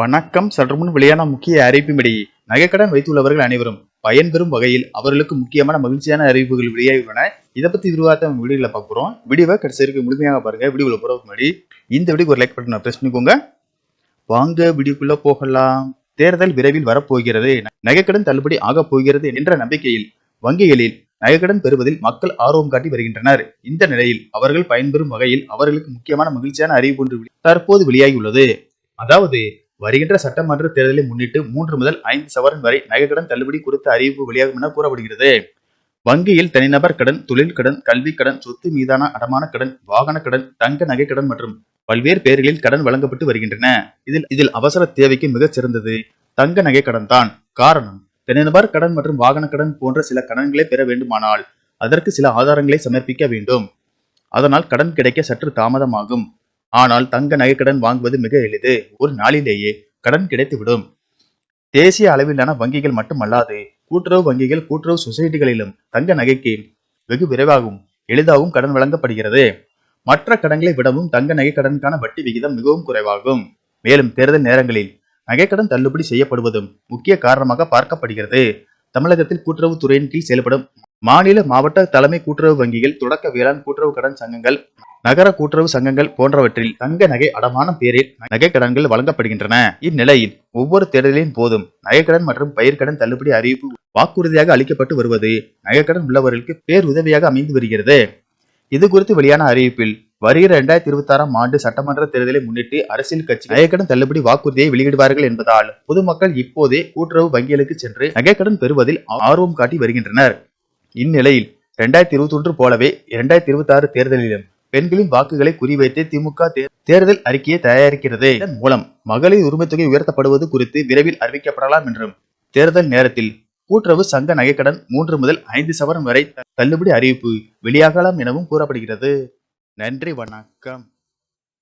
வணக்கம். சற்று முன் வெளியான முக்கிய அறிவிப்பின்படி நகைக்கடன் வைத்துள்ளவர்கள் அனைவரும் பயன்பெறும் வகையில் அவர்களுக்கு முக்கியமான மகிழ்ச்சியான அறிவிப்புகள் வெளியாகியுள்ளன. இதை பத்தி விரிவாக நம்ம வீடியோல பார்க்கிறோம். வீடியோவை கடைசி வரைக்கும் முழுமையாக பாருங்க. வீடியோல போறதுக்கு முன்னாடி இந்த வீடியோக்கு ஒரு லைக் பட்டன் பிரஸ் பண்ணிக்கோங்க. வாங்க வீடியோக்குள்ள போகலாம். தேர்தல் விரைவில் வரப்போகிறது, நகைக்கடன் தள்ளுபடி ஆக போகிறது என்ற நம்பிக்கையில் வங்கிகளில் நகைக்கடன் பெறுவதில் மக்கள் ஆர்வம் காட்டி வருகின்றனர். இந்த நிலையில் அவர்கள் பயன்பெறும் வகையில் அவர்களுக்கு முக்கியமான மகிழ்ச்சியான அறிவிப்பு ஒன்று தற்போது வெளியாகியுள்ளது. அதாவது வருகின்ற சட்டமன்ற தேர்தலை முன்னிட்டு 3 முதல் 5 சவரன் வரை நகைக்கடன் தள்ளுபடி குறித்த அறிவிப்பு வெளியாகும் என கூறப்படுகிறது. வங்கியில் தனிநபர் கடன், தொழில் கடன், கல்வி கடன், சொத்து மீதான அடமான கடன், வாகன கடன், தங்க நகை கடன் மற்றும் பல்வேறு பெயர்களில் கடன் வழங்கப்பட்டு வருகின்றன. இதில் அவசர தேவைக்கு மிகச் சிறந்தது தங்க நகை கடன் தான். காரணம், தனிநபர் கடன் மற்றும் வாகன கடன் போன்ற சில கடன்களை பெற வேண்டுமானால் அதற்கு சில ஆதாரங்களை சமர்ப்பிக்க வேண்டும். அதனால் கடன் கிடைக்க சற்று தாமதமாகும். ஆனால் தங்க நகை கடன் வாங்குவது மிக எளிது. ஒரு நாளிலேயே கடன் கிடைத்துவிடும். தேசிய அளவிலான வங்கிகள் மட்டுமல்லாது கூட்டுறவு வங்கிகள், கூட்டுறவு சொசைட்டிகளிலும் தங்க நகைக்கு வெகு விரைவாகவும் எளிதாகவும் கடன் வழங்கப்படுகிறது. மற்ற கடன்களை விடவும் தங்க நகை கடனுக்கான வட்டி விகிதம் மிகவும் குறைவாகும். மேலும் தேர்தல் நேரங்களில் நகைக்கடன் தள்ளுபடி செய்யப்படுவதும் முக்கிய காரணமாக பார்க்கப்படுகிறது. தமிழகத்தில் கூட்டுறவு துறையின் கீழ் செயல்படும் மாநில, மாவட்ட தலைமை கூட்டுறவு வங்கிகள், தொடக்க வேளாண் கூட்டுறவு கடன் சங்கங்கள், நகர கூட்டுறவு சங்கங்கள் போன்றவற்றில் தங்க நகை அடமானம் பேரில் நகை கடன்கள் வழங்கப்படுகின்றன. இந்நிலையில் ஒவ்வொரு தேர்தலின் போதும் நகைக்கடன் மற்றும் பயிர்க்கடன் தள்ளுபடி அறிவிப்பு வாக்குறுதியாக அளிக்கப்பட்டு வருவது நகைக்கடன் உள்ளவர்களுக்கு பேருதவியாக அமைந்து வருகிறது. இது குறித்து வெளியான அறிவிப்பில் வருகிற 2026ஆம் ஆண்டு சட்டமன்ற தேர்தலை முன்னிட்டு அரசியல் கட்சி நகைக்கடன் தள்ளுபடி வாக்குறுதியை வெளியிடுவார்கள் என்பதால் பொதுமக்கள் இப்போதே கூட்டுறவு வங்கிகளுக்கு சென்று நகைக்கடன் பெறுவதில் ஆர்வம் காட்டி வருகின்றனர். இந்நிலையில் 2021 போலவே 2026 தேர்தலிலும் பெண்களின் வாக்குகளை குறிவைத்து திமுக தேர்தல் அறிக்கையை தயாரிக்கிறது. இதன் மூலம் மகளிர் உரிமை தொகை உயர்த்தப்படுவது குறித்து விரைவில் அறிவிக்கப்படலாம் என்றும், தேர்தல் நேரத்தில் கூட்டுறவு சங்க நகைக்கடன் 3 முதல் 5 சவரன் வரை தள்ளுபடி அறிவிப்பு வெளியாகலாம் எனவும் கூறப்படுகிறது. நன்றி, வணக்கம்.